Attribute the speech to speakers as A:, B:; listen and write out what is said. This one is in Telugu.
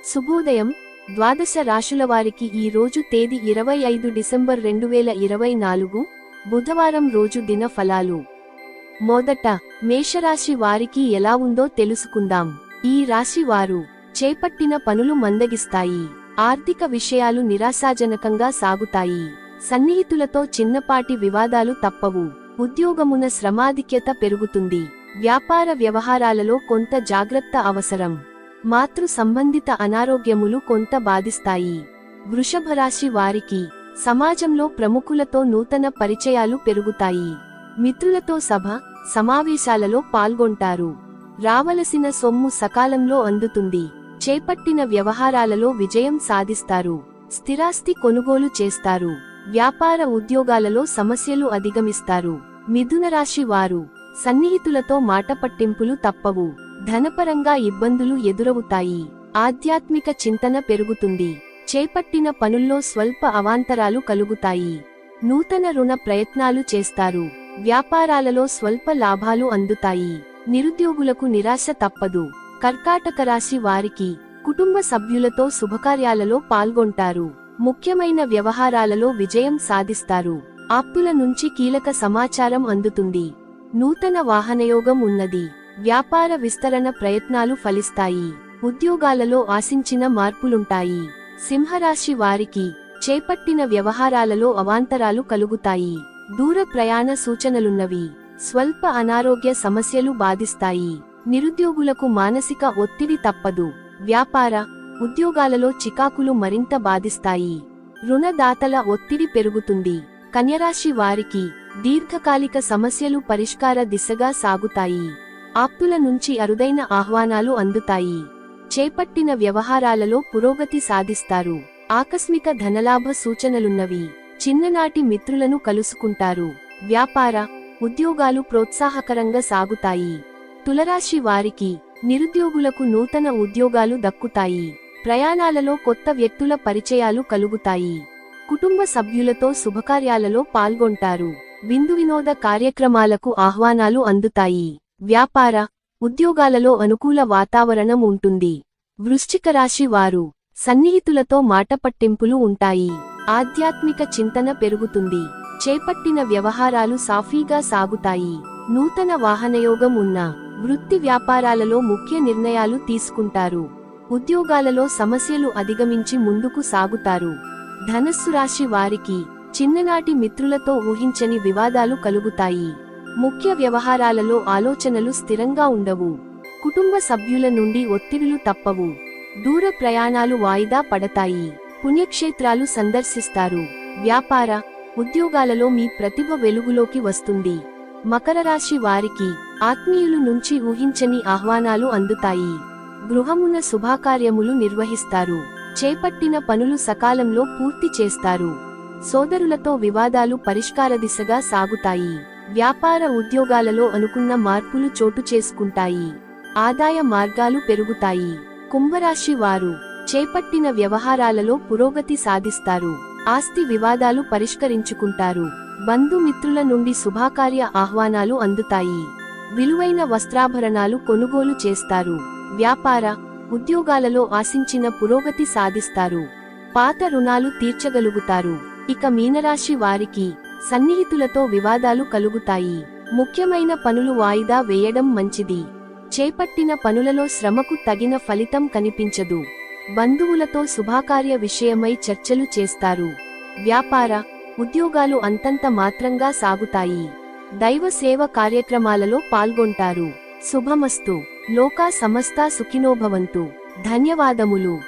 A: శుభోదయం. ద్వాదశ రాశుల వారికి ఈ రోజు తేదీ 25 డిసెంబర్ 2024 బుధవారం రోజు దిన ఫలాలు. మొదట మేషరాశి వారికి ఎలా ఉందో తెలుసుకుందాం. ఈ రాశి వారు చేపట్టిన పనులు మందగిస్తాయి. ఆర్థిక విషయాలు నిరాశాజనకంగా సాగుతాయి. సన్నిహితులతో చిన్నపాటి వివాదాలు తప్పవు. ఉద్యోగమున శ్రమాధిక్యత పెరుగుతుంది. వ్యాపార వ్యవహారాలలో కొంత జాగ్రత్త అవసరం. మాతృ సంబంధిత అనారోగ్యములు కొంత బాధిస్తాయి. వృషభరాశి వారికి సమాజంలో ప్రముఖులతో నూతన పరిచయాలు పెరుగుతాయి. మిత్రులతో సభ సమావేశాలలో పాల్గొంటారు. రావలసిన సొమ్ము సకాలంలో అందుతుంది. చేపట్టిన వ్యవహారాలలో విజయం సాధిస్తారు. స్థిరాస్తి కొనుగోలు చేస్తారు. వ్యాపార ఉద్యోగాలలో సమస్యలు అధిగమిస్తారు. మిథునరాశి వారు సన్నిహితులతో మాటపట్టింపులు తప్పవు. ధనపరంగా ఇబ్బందులు ఎదురవుతాయి. ఆధ్యాత్మిక చింతన పెరుగుతుంది. చేపట్టిన పనుల్లో స్వల్ప అవాంతరాలు కలుగుతాయి. నూతన రుణ ప్రయత్నాలు చేస్తారు. వ్యాపారాలలో స్వల్ప లాభాలు అందుతాయి. నిరుద్యోగులకు నిరాశ తప్పదు. కర్కాటక రాశి వారికి కుటుంబ సభ్యులతో శుభకార్యాలలో పాల్గొంటారు. ముఖ్యమైన వ్యవహారాలలో విజయం సాధిస్తారు. ఆప్తుల నుంచి కీలక సమాచారం అందుతుంది. నూతన వాహనయోగం ఉన్నది. వ్యాపార విస్తరణ ప్రయత్నాలు ఫలిస్తాయి. ఉద్యోగాలలో ఆశించిన మార్పులుంటాయి. సింహరాశి వారికి చేపట్టిన వ్యవహారాలలో అవాంతరాలు కలుగుతాయి. దూర ప్రయాణ సూచనలున్నవి. స్వల్ప అనారోగ్య సమస్యలు బాధిస్తాయి. నిరుద్యోగులకు మానసిక ఒత్తిడి తప్పదు. వ్యాపార ఉద్యోగాలలో చికాకులు మరింత బాధిస్తాయి. రుణదాతల ఒత్తిడి పెరుగుతుంది. కన్యరాశి వారికి దీర్ఘకాలిక సమస్యలు పరిష్కార దిశగా సాగుతాయి. ఆప్తుల నుంచి అరుదైన ఆహ్వానాలు అందుతాయి. చేపట్టిన వ్యవహారాలలో పురోగతి సాధిస్తారు. ఆకస్మిక ధనలాభ సూచనలున్నవి. చిన్ననాటి మిత్రులను కలుసుకుంటారు. వ్యాపార ఉద్యోగాలు ప్రోత్సాహకరంగా సాగుతాయి. తులరాశి వారికి నిరుద్యోగులకు నూతన ఉద్యోగాలు దక్కుతాయి. ప్రయాణాలలో కొత్త వ్యక్తుల పరిచయాలు కలుగుతాయి. కుటుంబ సభ్యులతో శుభకార్యాలలో పాల్గొంటారు. విందు వినోద కార్యక్రమాలకు ఆహ్వానాలు అందుతాయి. వ్యాపార ఉద్యోగాలలో అనుకూల వాతావరణం ఉంటుంది. వృశ్చిక రాశి వారు సన్నిహితులతో మాటపట్టింపులు ఉంటాయి. ఆధ్యాత్మిక చింతన పెరుగుతుంది. చేపట్టిన వ్యవహారాలు సాఫీగా సాగుతాయి. నూతన వాహనయోగం ఉన్న వృత్తి వ్యాపారాలలో ముఖ్య నిర్ణయాలు తీసుకుంటారు. ఉద్యోగాలలో సమస్యలు అధిగమించి ముందుకు సాగుతారు. ధనస్సు రాశి వారికి చిన్ననాటి మిత్రులతో ఊహించని వివాదాలు కలుగుతాయి. ముఖ్య వ్యవహారాలలో ఆలోచనలు స్థిరంగా ఉండవు. కుటుంబ సభ్యుల నుండి ఒత్తిడులు తప్పవు. దూర ప్రయాణాలు వాయిదా పడతాయి. పుణ్యక్షేత్రాలు సందర్శిస్తారు. వ్యాపార ఉద్యోగాలలో మీ ప్రతిభ వెలుగులోకి వస్తుంది. మకర రాశి వారికి ఆత్మీయులు నుంచి ఊహించని ఆహ్వానాలు అందుతాయి. గృహమున శుభకార్యములు నిర్వహిస్తారు. చేపట్టిన పనులు సకాలంలో పూర్తి చేస్తారు. సోదరులతో వివాదాలు పరిష్కార దిశగా సాగుతాయి. వ్యాపార ఉద్యోగాలలో అనుకున్న మార్పులు చోటు చేసుకుంటాయి. ఆదాయ మార్గాలు పెరుగుతాయి. కుంభరాశి వారు చేపట్టిన వ్యవహారాలలో పురోగతి సాధిస్తారు. ఆస్తి వివాదాలు పరిష్కరించుకుంటారు. బంధుమిత్రుల నుండి శుభకార్య ఆహ్వానాలు అందుతాయి. విలువైన వస్త్రాభరణాలు కొనుగోలు చేస్తారు. వ్యాపార ఉద్యోగాలలో ఆశించిన పురోగతి సాధిస్తారు. పాత రుణాలు తీర్చగలుగుతారు. ఇక మీనరాశి వారికి సన్నిహితులతో వివాదాలు కలుగుతాయి. ముఖ్యమైన పనులు వాయిదా వేయడం మంచిది. చేపట్టిన పనులలో శ్రమకు తగిన ఫలితం కనిపించదు. బంధువులతో శుభకార్య విషయమై చర్చలు చేస్తారు. వ్యాపార ఉద్యోగాలు అంతంత మాత్రంగా సాగుతాయి. దైవ సేవ కార్యక్రమాలలో పాల్గొంటారు. శుభమస్తు. లోకా సమస్తా సుఖినో భవంతు. ధన్యవాదములు.